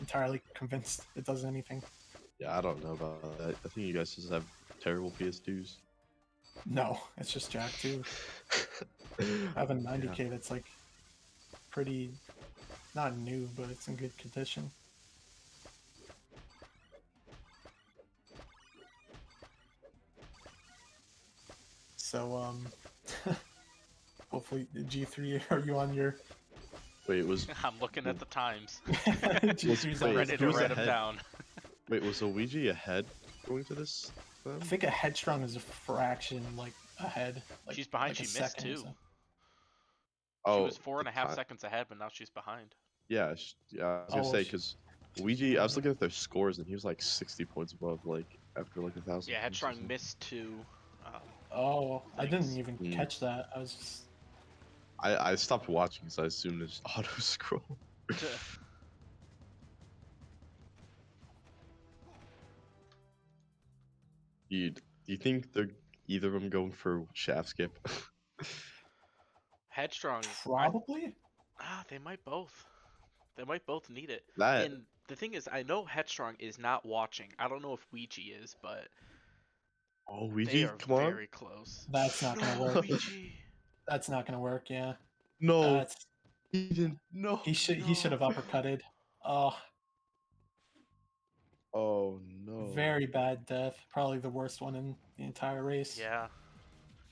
entirely convinced it does anything. Yeah, I don't know about that. I think you guys just have terrible PS2s. No, it's just Jack too. I have a 90K Yeah. that's like pretty not new, but it's in good condition. So hopefully G3, are you on your Wait, was I'm looking at the times. G3's on wait, Ready his to who's board? write them ahead? down. Wait, was Ouija ahead going to this? I think a Headstrong is a fraction like ahead. Like, She's behind. like She a missed second or too. so. She Oh, was four the and a half time. seconds ahead, but now she's behind. Yeah, yeah. I was gonna Oh, say because Ouija. I was looking at their scores and he was like 60 points above. Like after like 1,000 Yeah, points or Headstrong something. missed two. Oh, I didn't Things. even Mm. catch that. I was just I stopped watching because I assumed it's auto scroll. Do you think they're either of them going for shaft skip? Headstrong. probably. They might both. They might both need it. That And the thing is, I know Headstrong is not watching. I don't know if Ouija is, but they Ouija, are come on. very close. That's not gonna No, work. Ouija. That's not gonna work. Yeah, No, that's he didn't. No, he should have No. uppercutted. Oh, oh no. very bad death. Probably the worst one in the entire race. Yeah.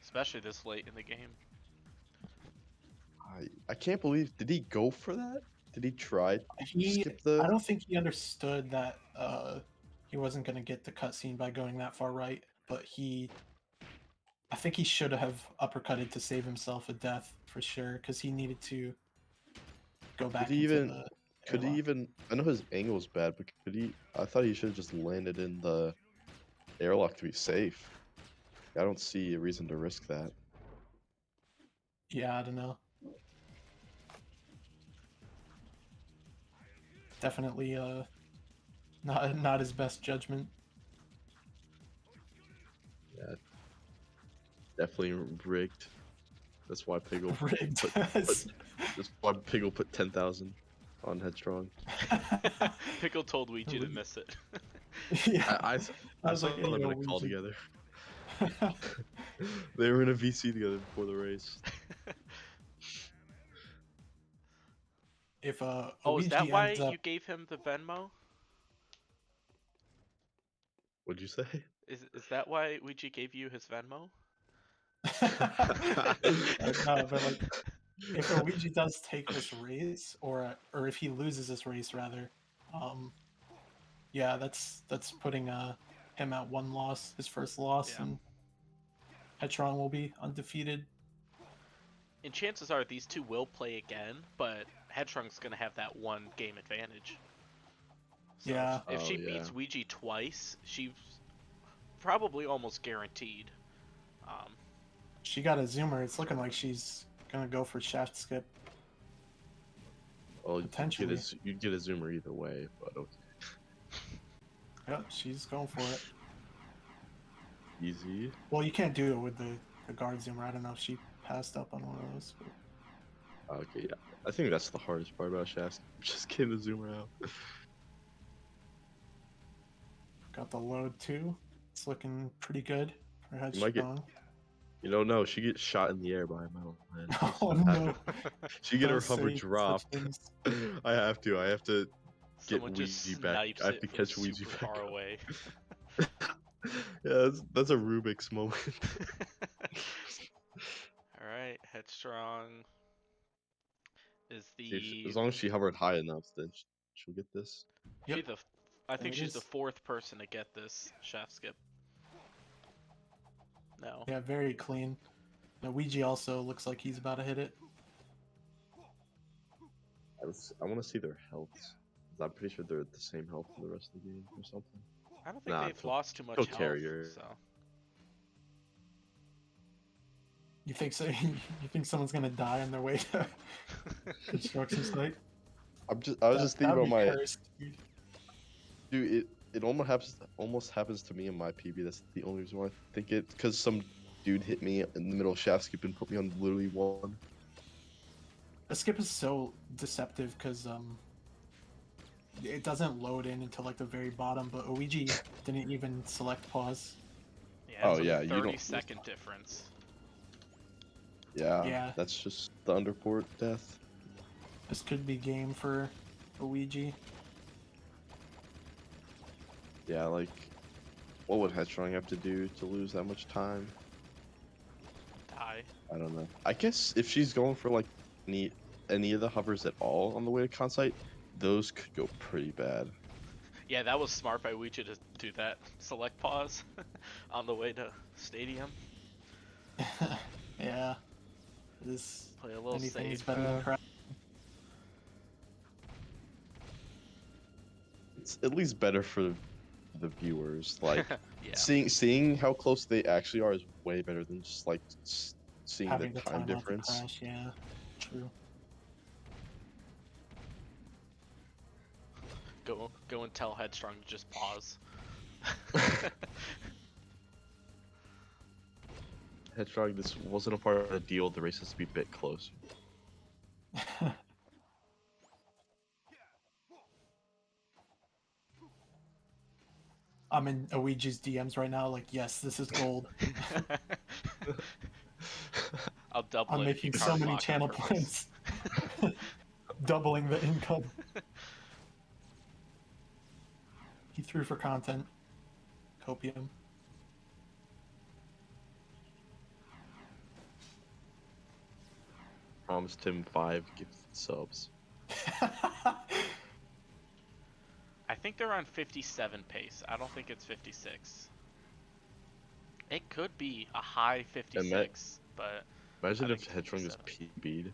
Especially this late in the game. I can't believe. Did he go for that? Did he try to skip I the? don't think he understood that he wasn't gonna get the cutscene by going that far right, but I think he should have uppercutted to save himself a death for sure, because he needed to go back Did he into even? the Could he airlock. even? I know his angle's bad, but could he? I thought he should have just landed in the airlock to be safe. I don't see a reason to risk that. Yeah, I don't know. Definitely not his best judgment. Yeah, definitely rigged. That's why Piggle Rigged. that's why Piggle put 10,000 on Headstrong. Pickle told Ouija to miss it. Yeah. I I was saw like, them hey, in yo, a call Ouija. together. They were in a VC together before the race. If Oh, is Ouija that why ends up you gave him the Venmo? What'd you say? Is that why Ouija gave you his Venmo? no, but like if Ouija does take this race, or if he loses this race rather, yeah, that's putting him at 1 loss, his first loss, Yeah. and Headstrong will be undefeated. And chances are these two will play again, but Headstrong's gonna have that one game advantage. So Yeah. if Oh she yeah. beats Ouija twice, she's probably almost guaranteed. Um, She got a zoomer. It's looking like she's gonna go for shaft skip. Well, Potentially. you'd get a zoomer either way, but okay. Yep, she's going for it. Easy. Well, you can't do it with the guard zoomer. I don't know if she passed up on one of those. But... Okay, yeah. I think that's the hardest part about shafts. Just getting the zoomer out. Got the load too. It's looking pretty good for You might get. Headstrong. You don't know. She gets shot in the air by a metal man. Oh no! She get her Don't hover say such dropped. things. I have to. I have to get someone just Ouija back. snipes I have it to from catch Ouija super back far up. away. Yeah, that's a Rubik's moment. All right, Headstrong is As the long as she hovered high enough, then she'll get this. she Yep. the I think There it she's the is. 4th person to get this shaft skip. No. Yeah, very clean. Now Ouija also looks like he's about to hit it. I want to see their healths. I'm pretty sure they're at the same health for the rest of the game or something. I don't think Nah, they've lost too much he'll health. carry her. So You think so? You think someone's gonna die on their way to construction site? I was just thinking That'd about be my cursed, dude. dude. It almost happens to me in my PB. That's the only reason why I think it, because some dude hit me in the middle of shaft skip and put me on literally one. The skip is so deceptive because it doesn't load in until like the very bottom. But Ouija didn't even select pause. yeah, Oh, it's a yeah, you 30-second difference. Yeah, Yeah. that's just the underport death. This could be game for Ouija. Yeah, like, what would Headstrong have to do to lose that much time? Die. I don't know. I guess if she's going for like any of the hovers at all on the way to Consite, those could go pretty bad. Yeah, that was smart by Ouija to do that select pause on the way to stadium. Yeah. This Play a little anything is safe. better than crap. It's at least better for the viewers. Like Yeah. seeing how close they actually are is way better than just like seeing Having the the time timeout to difference. crash, yeah. True. Go and tell Headstrong to just pause. Headstrong, this wasn't a part of the deal. The race has to be a bit closer. I'm in Ouija's DMs right now, like, yes, this is gold. I'll double I'm it if you making card so many block on channel purpose. points. Doubling the income. He threw for content. Copium. Promised him 5 gifted subs. I think they're on 57 pace. I don't think it's 56. It could be a high 56, but Imagine I if think Headstrong is 57. PB'd.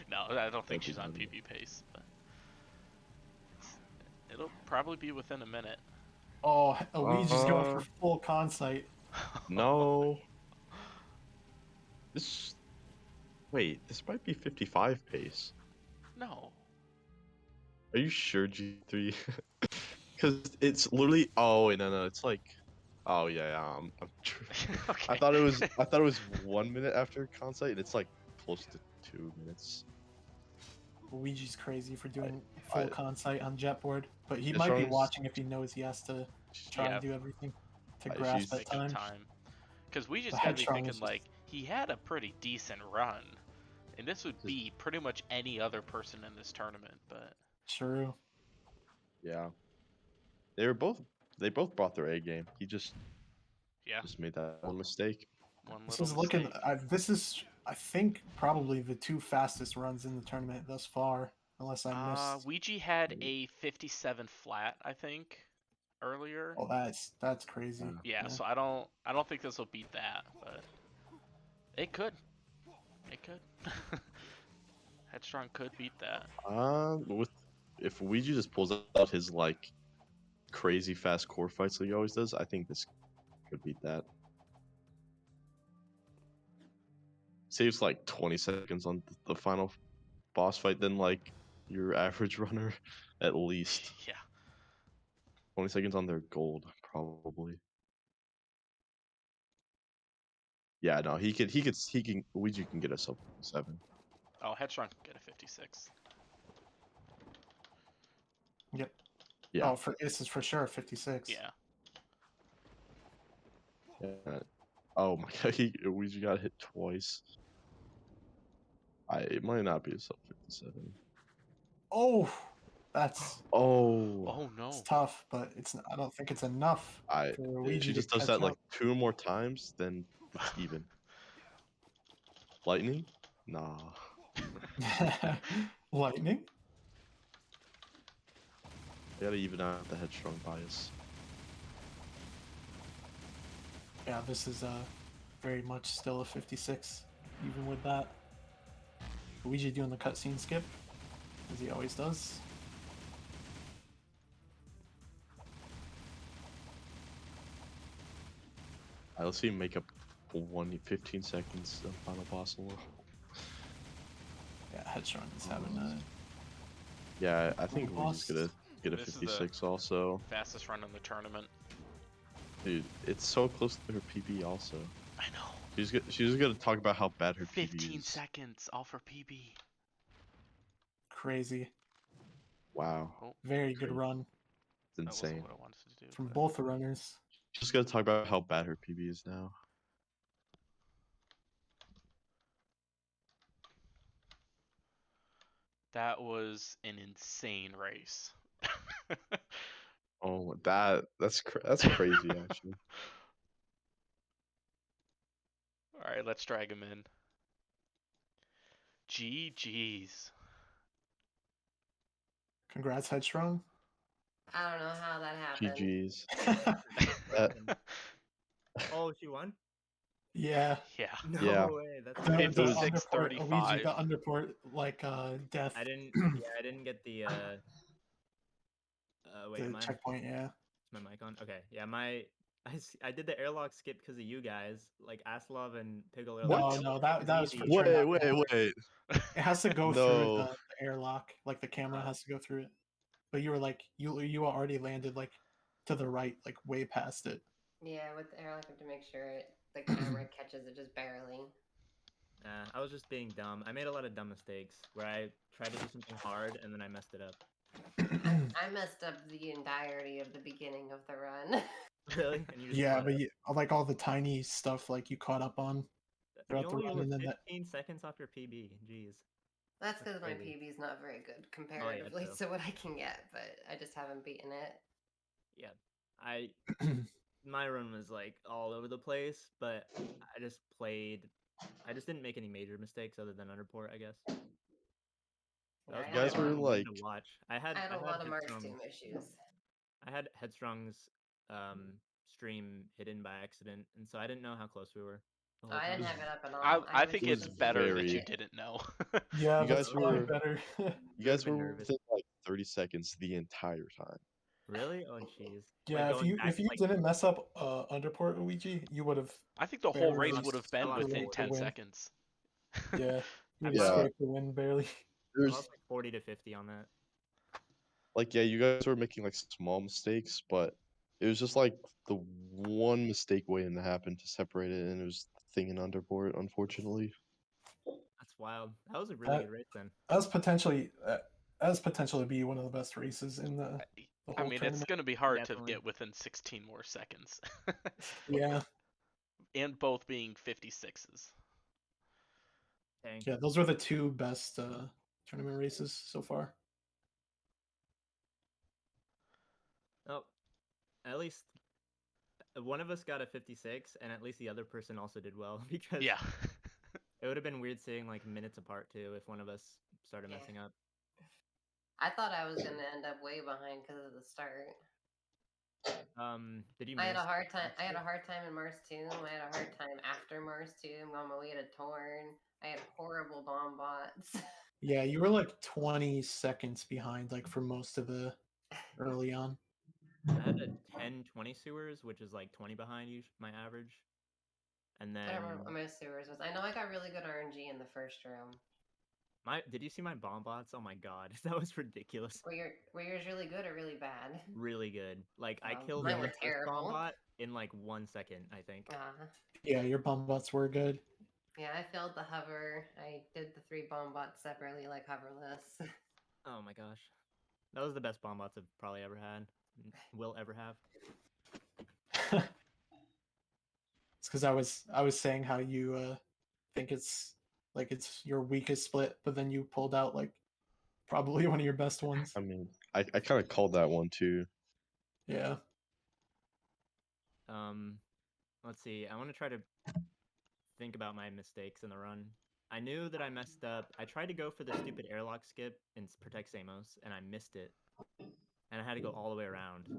No, I don't think That'd be she's on funny. PB pace. But it'll probably be within a minute. Oh, Ouija's going for full concite. No. This. Wait, this might be 55 pace. No. Are you sure, G3? Because it's literally. Oh wait, no, it's like. Oh yeah, I'm true. Okay. I thought it was 1 minute after Consite, and it's like close to 2 minutes. Ouija's crazy for doing I- full concite on Jetboard, but he This might be runs- watching if he knows he has to try Yeah, and do everything to She's grasp that making time. time. Because we just The gotta be Headstrong thinking is just- like he had a pretty decent run, and this would be pretty much any other person in this tournament. But True. Yeah. They both brought their A game. He just yeah, made that one mistake. one This little is looking. mistake. This is, I think, probably the 2 fastest runs in the tournament thus far, unless I missed. Ouija had a 57 flat, I think. earlier. Oh, that's crazy. Yeah, so I don't think this will beat that, but it could. It could. Headstrong could beat that. With if Ouija just pulls out his like crazy fast core fights like he always does, I think this could beat that. Saves like 20 seconds on the final boss fight than like your average runner, at least. Yeah. 20 seconds on their gold, probably. Yeah, no, he can Ouija can get us up 7. Oh, Headstrong can get a 56. Yep. Yeah. Oh, this is for sure 56. Yeah. Yeah. Oh my god, Ouija got hit twice. It might not be a sub 57. Oh, that's Oh it's no. tough, but it's I don't think it's enough for If Luigi she to just does catch that like up. 2 more times, then it's even. Lightning? Nah. Lightning? I gotta even out the headstrong bias. Yeah, this is very much still a 56, even with that. Luigi doing the cutscene skip, as he always does. Let's see him make up 15 seconds the final boss level. Yeah, Headstrong is having a Yeah, I think Final Ouija's gonna get a This is the 56 also. Fastest run in the tournament. Dude, it's so close to her PB also. I know. She's gonna talk about how bad her PB 15 is. seconds, all for PB. crazy, Wow, Oh, very good run it's that wasn't insane. what I wanted to do. from but- both the runners. She's gonna talk about how bad her PB is now. That was an insane race. Oh, that's crazy actually. Alright, let's drag him in. GG's. Congrats, Headstrong. I don't know how that happened. GG's. Oh, she won? Yeah. Yeah. No Yeah. way. That's The, crazy. the 56, underport, Luigi, 35. the underport, like, death. I didn't. Yeah, I didn't get the. Wait, the am I? Is checkpoint, yeah. my mic on? Okay. Yeah, I did the airlock skip because of you guys. Like Aslov and Piggle are No, like. no, that was for easy. sure. Wait. It has to go No. through the airlock, like the camera has to go through it. But you were like, you already landed like to the right, like way past it. Yeah, with the airlock, I have to make sure the camera catches it just barely. I was just being dumb. I made a lot of dumb mistakes where I tried to do something hard and then I messed it up. I messed up the entirety of the beginning of the run. Really? And you just Yeah, caught but up? like all the tiny stuff, like you caught up on You throughout the only run, were and then 15 seconds off your PB. Jeez. That's because my crazy. PB is not very good comparatively true. to what I can get, but I just haven't beaten it. Yeah, my run was like all over the place, but I just played. I just didn't make any major mistakes other than underport, I guess. That Yeah, was I You guys had were a- fun like, to watch. I I had had a lot of Mark Headstrong's- Doom issues. I had Headstrong's stream hidden by accident, and so I didn't know how close we were. the Oh, whole I didn't time. have it up at all. I was think It just- it's was better that very- you didn't know. yeah, You that's guys probably were- better. you guys been were nervous. within like 30 seconds the entire time. Really? Oh, jeez. Yeah, Like, going back, if you like, didn't mess up underport Luigi, you would have. I think the whole Barely race would have been fell on within board. 10 Win. seconds. Yeah, you would Yeah. have scraped the win barely. I There's lost like 40 to 50 on that. like, yeah, you guys were making like small mistakes, but it was just like the one mistake waiting to happen to separate it, and it was the thing in underport, unfortunately. That's wild. That was a really That- good race then. That's potentially be one of the best races in the I whole mean, it's tournament. going to be hard Definitely. to get within 16 more seconds. Yeah, And both being 56s. Dang. yeah, those were the two best tournament races so far. Oh, at least one of us got a 56, and at least the other person also did well because Yeah. it would have been weird seeing like minutes apart too if one of us started Yeah. messing up. I thought I was going to end up way behind because of the start. Did you I had a miss hard time. Mars I had a 2? hard time in Mars 2. I had a hard time after Mars 2. I'm on my way to Torn. I had horrible bomb bots. Yeah, you were like 20 seconds behind, like for most of the early on. I had a 10-20 sewers, which is like 20 behind you, my average. And I don't remember then what my sewers was. I know I got really good RNG in the first room. did you see my bomb bots? Oh my god, that was ridiculous. Were yours really good or really bad? Really good. Like I Oh, killed mine the were first bomb terrible. bot in like 1 second, I think. Yeah, your bomb bots were good. Yeah, I failed the hover. I did the 3 bomb bots separately, like hoverless. Oh my gosh. That was the best bomb bots I've probably ever had. Will ever have. It's because I was saying how you think it's like it's your weakest split, but then you pulled out like probably one of your best ones. I mean, I kind of called that one too. Yeah. Let's see. I want to try to think about my mistakes in the run. I knew that I messed up. I tried to go for the stupid airlock skip and protect Samos, and I missed it. And I had to go all the way around. Oh,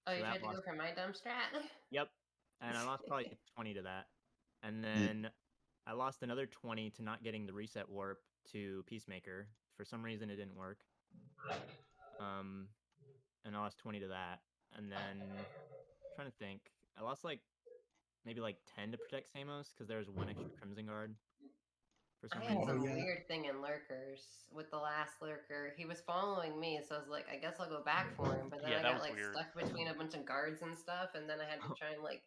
So you that tried to go lost- for my dumb strat? Yep. And I lost probably 20 to that. And then I lost another 20 to not getting the reset warp to Peacemaker. For some reason, it didn't work. And I lost 20 to that. And then, I'm trying to think. I lost like maybe like 10 to protect Samos because there was one extra Crimson Guard. For some I had reason. some yeah. weird thing in lurkers with the last lurker. He was following me, so I was like, I guess I'll go back for him. But then Yeah, I that got was like weird. stuck between a bunch of guards and stuff, and then I had to try and like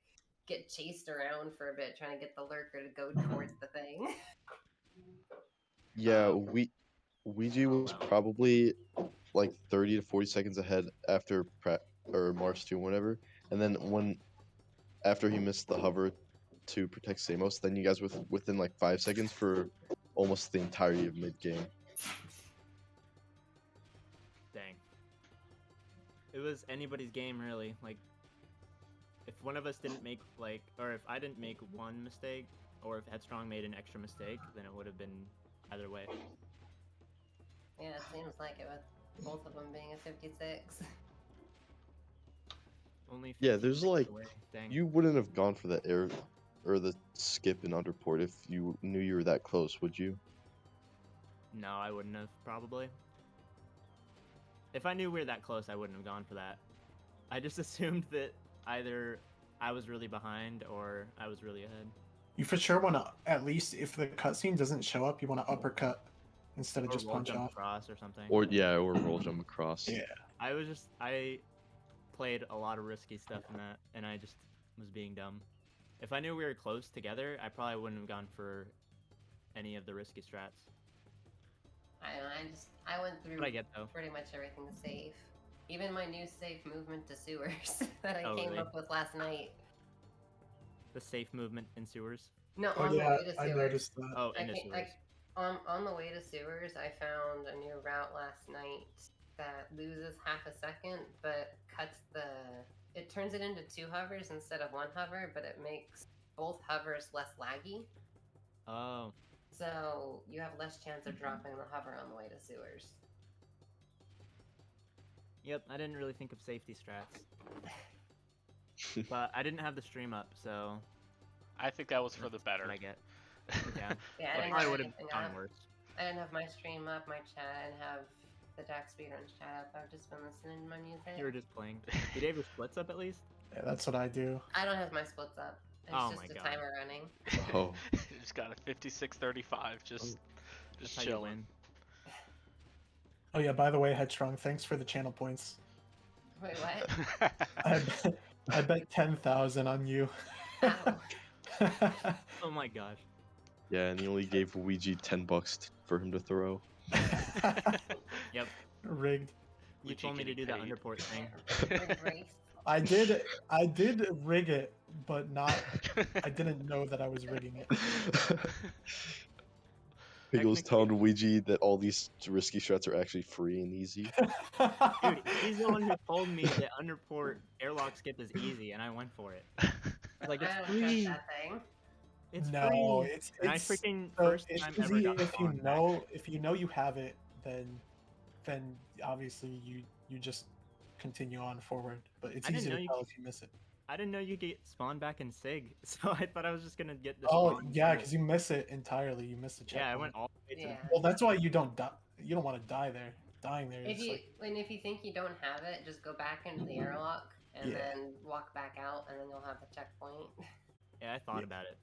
get chased around for a bit, trying to get the lurker to go towards the thing. Yeah, Ouija was wow. probably like 30 to 40 seconds ahead after or Mars 2, whatever. And then after he missed the hover to protect Samos, then you guys were within like 5 seconds for almost the entirety of mid game. Dang. It was anybody's game, really. Like, if one of us didn't make, like, or if I didn't make one mistake, or if Headstrong made an extra mistake, then it would have been either way. Yeah, it seems like it with both of them being a 56. Only Yeah, 15 there's seconds like away. Dang. you wouldn't have gone for the air or the skip in underport if you knew you were that close, would you? No, I wouldn't have, probably. If I knew we were that close, I wouldn't have gone for that. I just assumed that either I was really behind or I was really ahead. You for sure want to, at least if the cutscene doesn't show up, you want to uppercut instead of Or just roll punch jump off. across or something. Or roll jump across. Yeah. I played a lot of risky stuff in that, and I just was being dumb. If I knew we were close together, I probably wouldn't have gone for any of the risky strats. I don't know, I went through What I get, though. pretty much everything safe. Even my new safe movement to sewers that I Oh, came really? up with last night. The safe movement in sewers. No, Oh on yeah, the way to I sewers. noticed that. Oh, I in the can't- sewers. On the way to sewers, I found a new route last night that loses half a second, but it turns it into 2 hovers instead of 1 hover, but it makes both hovers less laggy. Oh, So you have less chance of dropping the hover on the way to sewers. yep. I didn't really think of safety strats, but I didn't have the stream up, so I think that was for the better. what I get. Yeah, Yeah, I but didn't probably have would have anything gone up. worse. I didn't have my stream up, my chat, I didn't have the Jack Speedruns chat up. I've just been listening to my music. You were just playing. Did you have your splits up at least? Yeah, that's what I do. I don't have my splits up. It's Oh just my a God. timer running. Oh. Just got a 56-35. Just That's how you chilling. win. Oh yeah, by the way, Headstrong, thanks for the channel points. Wait, what? I bet 10,000 on you. Ow. Oh my gosh. Yeah, and he only gave Ouija $10 for him to throw. Yep. Rigged. You Ouija told me to do getting the paid. underport thing. Good grief. I did rig it, but not. I didn't know that I was rigging it. Piggles Technically- telling Ouija that all these risky strats are actually free and easy. Dude, he's the one who told me that underport airlock skip is easy, and I went for it. Like, I it's don't free. trust that thing. It's No, free. it's And I it's freaking so first it's time ever easy got if you spawned back. know you have it, then obviously you just continue on forward. But it's I didn't easy know to you tell could- if you miss it. I didn't know you get spawn back in Sig, so I thought I was just gonna get the Oh spawn. yeah, first. because you miss it entirely. You miss the checkpoint. Yeah, I went all the way to Yeah. Well, that's why you don't die. You don't want to die there. Dying there If is you like if you think you don't have it, just go back into the airlock and Yeah. then walk back out, and then you'll have a checkpoint. Yeah, I thought Yeah. about it.